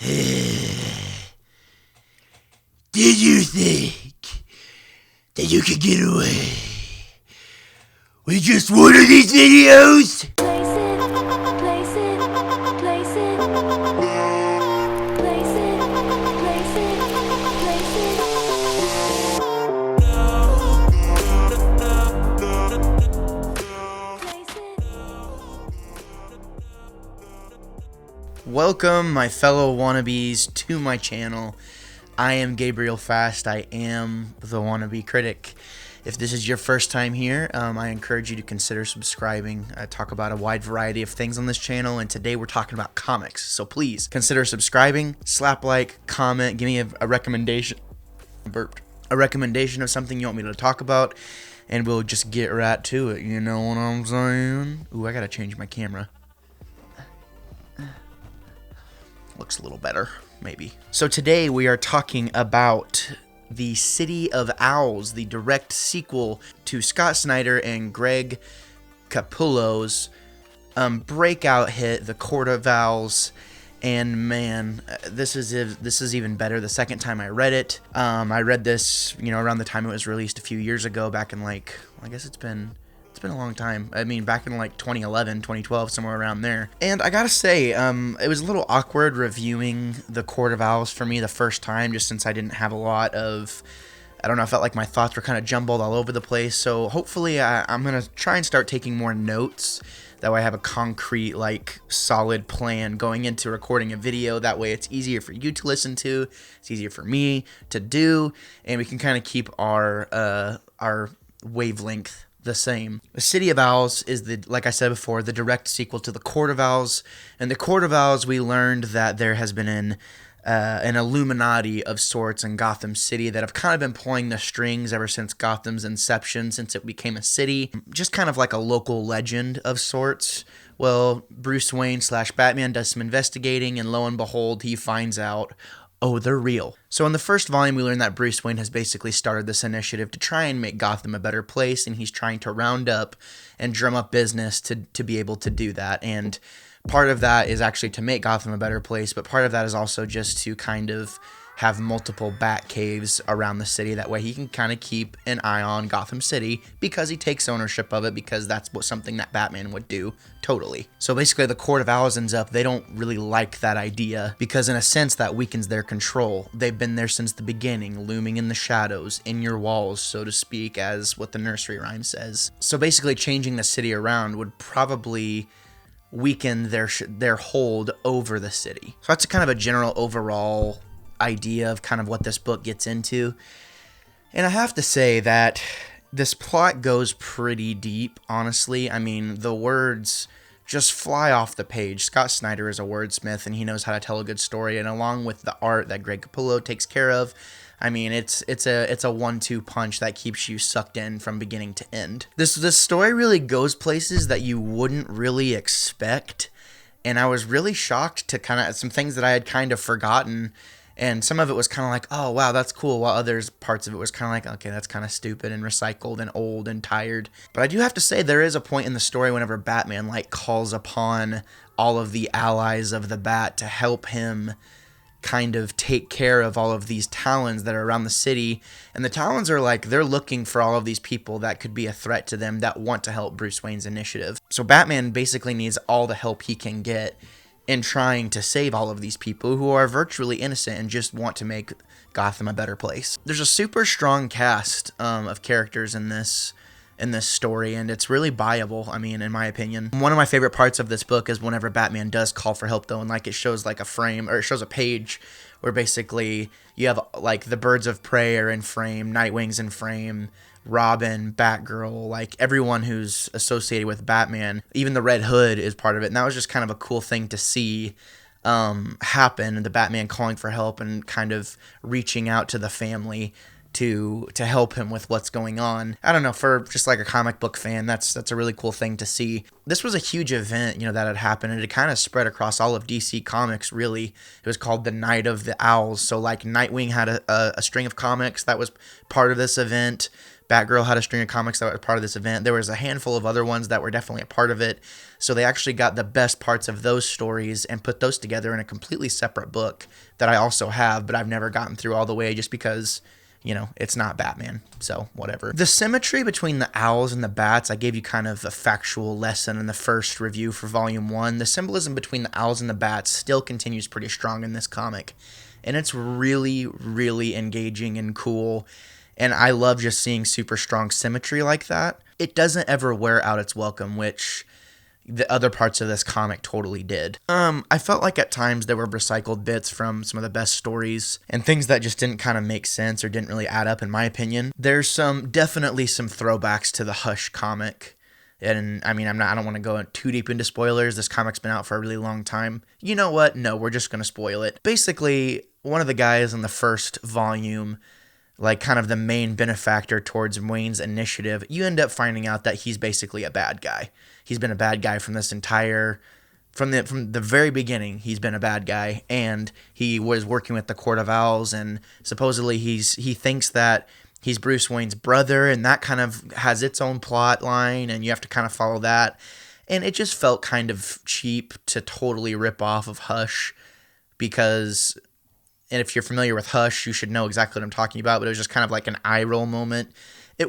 Did you think that you could get away with just one of these videos? Welcome, my fellow wannabes, to my channel. I am Gabriel Fast. I am the wannabe critic. If this is your first time here, I encourage you to consider subscribing. I talk about a wide variety of things on this channel, and today we're talking about comics. So please consider subscribing, slap like, comment, give me a recommendation. A recommendation of something you want me to talk about, and we'll just get right to it. You know what I'm saying? Ooh, I gotta change my camera. Looks a little better, maybe. So today we are talking about the City of Owls, the direct sequel to Scott Snyder and Greg Capullo's breakout hit, The Court of Owls. And man, this is even better the second time I read it. I read this, around the time it was released a few years ago, back in I guess it's been a long time. I mean, back in 2011, 2012, somewhere around there. And I gotta say, it was a little awkward reviewing The Court of Owls for me the first time, just since I didn't have a lot of, I don't know, I felt like my thoughts were kind of jumbled all over the place. So hopefully I'm gonna try and start taking more notes. That way I have a concrete, solid plan going into recording a video. That way it's easier for you to listen to, it's easier for me to do, and we can kind of keep our wavelength the same. The City of Owls is, like I said before, the direct sequel to The Court of Owls. In The Court of Owls, we learned that there has been an Illuminati of sorts in Gotham City that have kind of been pulling the strings ever since Gotham's inception, since it became a city. Just kind of like a local legend of sorts. Well, Bruce Wayne / Batman does some investigating, and lo and behold, he finds out, oh, they're real. So in the first volume, we learn that Bruce Wayne has basically started this initiative to try and make Gotham a better place, and he's trying to round up and drum up business to be able to do that. And part of that is actually to make Gotham a better place, but part of that is also just to kind of have multiple bat caves around the city. That way he can kind of keep an eye on Gotham City because he takes ownership of it, because that's something that Batman would do totally. So basically the Court of Owls ends up, they don't really like that idea because in a sense that weakens their control. They've been there since the beginning, looming in the shadows, in your walls, so to speak, as what the nursery rhyme says. So basically changing the city around would probably weaken their hold over the city. So that's kind of a general overall idea of kind of what this book gets into. And I have to say that this plot goes pretty deep, honestly. I mean, the words just fly off the page. Scott Snyder is a wordsmith, and he knows how to tell a good story, and along with the art that Greg Capullo takes care of, I mean, it's a 1-2 punch that keeps you sucked in from beginning to end. This story really goes places that you wouldn't really expect, and I was really shocked to kind of some things that I had kind of forgotten. And some of it was kind of like, oh, wow, that's cool, while others parts of it was kind of like, okay, that's kind of stupid and recycled and old and tired. But I do have to say there is a point in the story whenever Batman, calls upon all of the allies of the Bat to help him kind of take care of all of these Talons that are around the city. And the Talons are they're looking for all of these people that could be a threat to them that want to help Bruce Wayne's initiative. So Batman basically needs all the help he can get in trying to save all of these people who are virtually innocent and just want to make Gotham a better place. There's a super strong cast of characters in this story, and it's really buyable, I mean, in my opinion. One of my favorite parts of this book is whenever Batman does call for help, though, and it shows a frame, or it shows a page where basically you have the Birds of Prey are in frame, Nightwing's in frame, Robin, Batgirl, everyone who's associated with Batman, even the Red Hood is part of it. And that was just kind of a cool thing to see happen, the Batman calling for help and kind of reaching out to the family to help him with what's going on. I don't know, for just like a comic book fan, that's a really cool thing to see. This was a huge event, that had happened, and it kind of spread across all of DC Comics, really. It was called the Night of the Owls. So like Nightwing had a string of comics that was part of this event. Batgirl had a string of comics that were part of this event. There was a handful of other ones that were definitely a part of it. So they actually got the best parts of those stories and put those together in a completely separate book that I also have, but I've never gotten through all the way just because, it's not Batman. So whatever. The symmetry between the owls and the bats, I gave you kind of a factual lesson in the first review for Volume 1. The symbolism between the owls and the bats still continues pretty strong in this comic. And it's really, really engaging and cool. And I love just seeing super strong symmetry like that. It doesn't ever wear out its welcome, which the other parts of this comic totally did. I felt like at times there were recycled bits from some of the best stories and things that just didn't kind of make sense or didn't really add up in my opinion. There's definitely some throwbacks to the Hush comic. And I don't want to go too deep into spoilers. This comic's been out for a really long time. You know what? No, we're just going to spoil it. Basically, one of the guys in the first volume, like kind of the main benefactor towards Wayne's initiative, you end up finding out that he's basically a bad guy. He's been a bad guy from the very beginning. He's been a bad guy, and he was working with the Court of Owls, and supposedly he thinks that he's Bruce Wayne's brother, and that kind of has its own plot line, and you have to kind of follow that. And it just felt kind of cheap to totally rip off of Hush, because, and if you're familiar with Hush, you should know exactly what I'm talking about, but it was just kind of like an eye roll moment.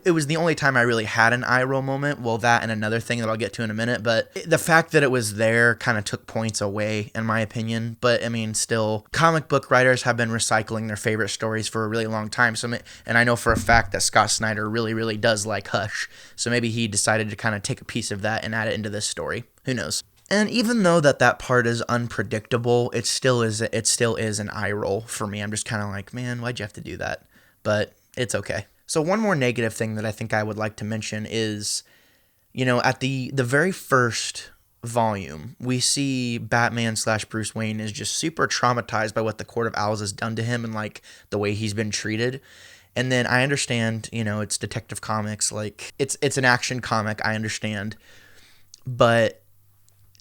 It was the only time I really had an eye roll moment. Well, that and another thing that I'll get to in a minute, but the fact that it was there kind of took points away, in my opinion. But, still, comic book writers have been recycling their favorite stories for a really long time. And I know for a fact that Scott Snyder really, really does like Hush. So maybe he decided to kind of take a piece of that and add it into this story. Who knows? And even though that part is unpredictable, it still is an eye roll for me. I'm just kind of like, man, why'd you have to do that? But it's okay. So one more negative thing that I think I would like to mention is, at the very first volume, we see Batman / Bruce Wayne is just super traumatized by what the Court of Owls has done to him and like the way he's been treated. And then I understand, it's Detective Comics, like it's an action comic, I understand. But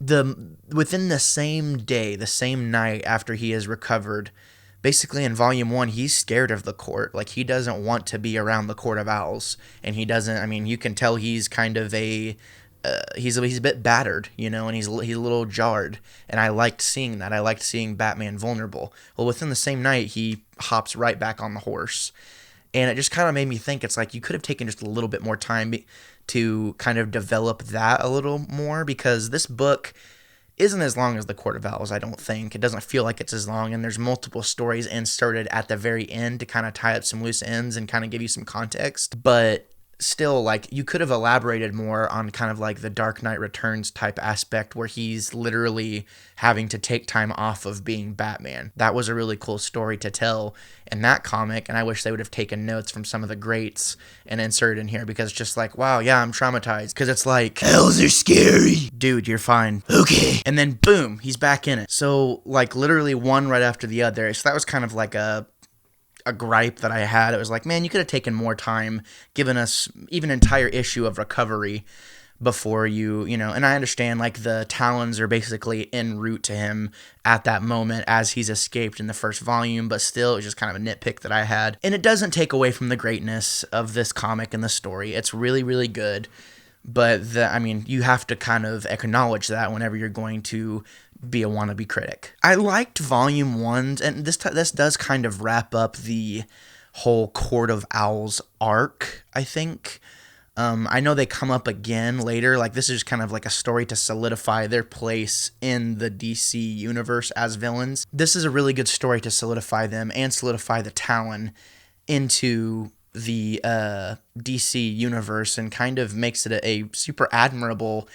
within the same day, the same night after he is recovered, basically in Volume 1, he's scared of the court. Like, he doesn't want to be around the Court of Owls. And he doesn't, you can tell he's kind of he's a bit battered, and he's a little jarred. And I liked seeing that. I liked seeing Batman vulnerable. Well, within the same night, he hops right back on the horse. And it just kind of made me think, it's like you could have taken just a little bit more time to kind of develop that a little more, because this book isn't as long as the Court of Owls, I don't think. It doesn't feel like it's as long, and there's multiple stories inserted at the very end to kind of tie up some loose ends and kind of give you some context. But still, like, you could have elaborated more on kind of like the Dark Knight Returns type aspect where he's literally having to take time off of being Batman. That was a really cool story to tell in that comic, and I wish they would have taken notes from some of the greats and inserted in here, because it's just like, wow, yeah, I'm traumatized. Because it's like, owls are scary. Dude, you're fine. Okay. And then boom, he's back in it. So like literally one right after the other. So that was kind of like a gripe that I had. It was like, man, you could have taken more time, given us even an entire issue of recovery before and I understand like the Talons are basically en route to him at that moment as he's escaped in the first volume, but still it was just kind of a nitpick that I had. And it doesn't take away from the greatness of this comic and the story. It's really, really good. But you have to kind of acknowledge that whenever you're going to be a wannabe critic. I liked Volume 1, and this does kind of wrap up the whole Court of Owls arc, I think. I know they come up again later. Like, this is just kind of like a story to solidify their place in the DC universe as villains. This is a really good story to solidify them and solidify the Talon into the DC universe, and kind of makes it a super admirable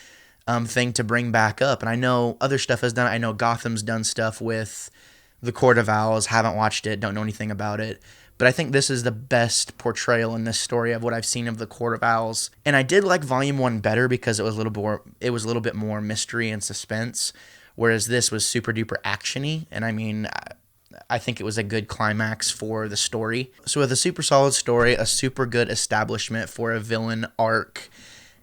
thing to bring back up. And I know other stuff has done it. I know Gotham's done stuff with the Court of Owls. Haven't watched it, don't know anything about it. But I think this is the best portrayal in this story of what I've seen of the Court of Owls. And I did like Volume 1 better because it was a little bit more mystery and suspense, whereas this was super duper actiony. And I think it was a good climax for the story. So with a super solid story, a super good establishment for a villain arc,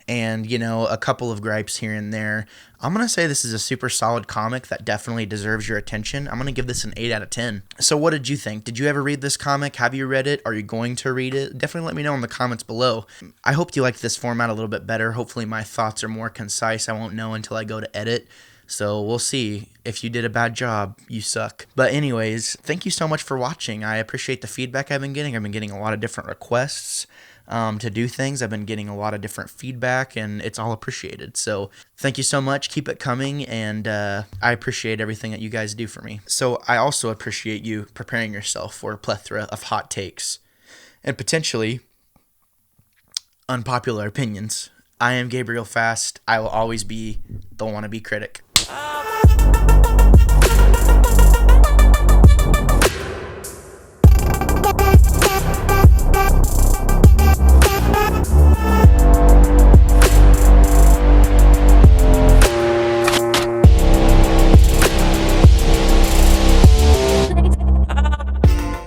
and, you know, a couple of gripes here and there, I'm going to say this is a super solid comic that definitely deserves your attention. I'm going to give this an 8 out of 10. So what did you think? Did you ever read this comic? Have you read it? Are you going to read it? Definitely let me know in the comments below. I hope you liked this format a little bit better. Hopefully my thoughts are more concise. I won't know until I go to edit. So we'll see. If you did a bad job, you suck. But anyways, thank you so much for watching. I appreciate the feedback I've been getting. I've been getting a lot of different requests to do things. I've been getting a lot of different feedback, and it's all appreciated. So thank you so much. Keep it coming, and I appreciate everything that you guys do for me. So I also appreciate you preparing yourself for a plethora of hot takes and potentially unpopular opinions. I am Gabriel Fast. I will always be the wannabe critic.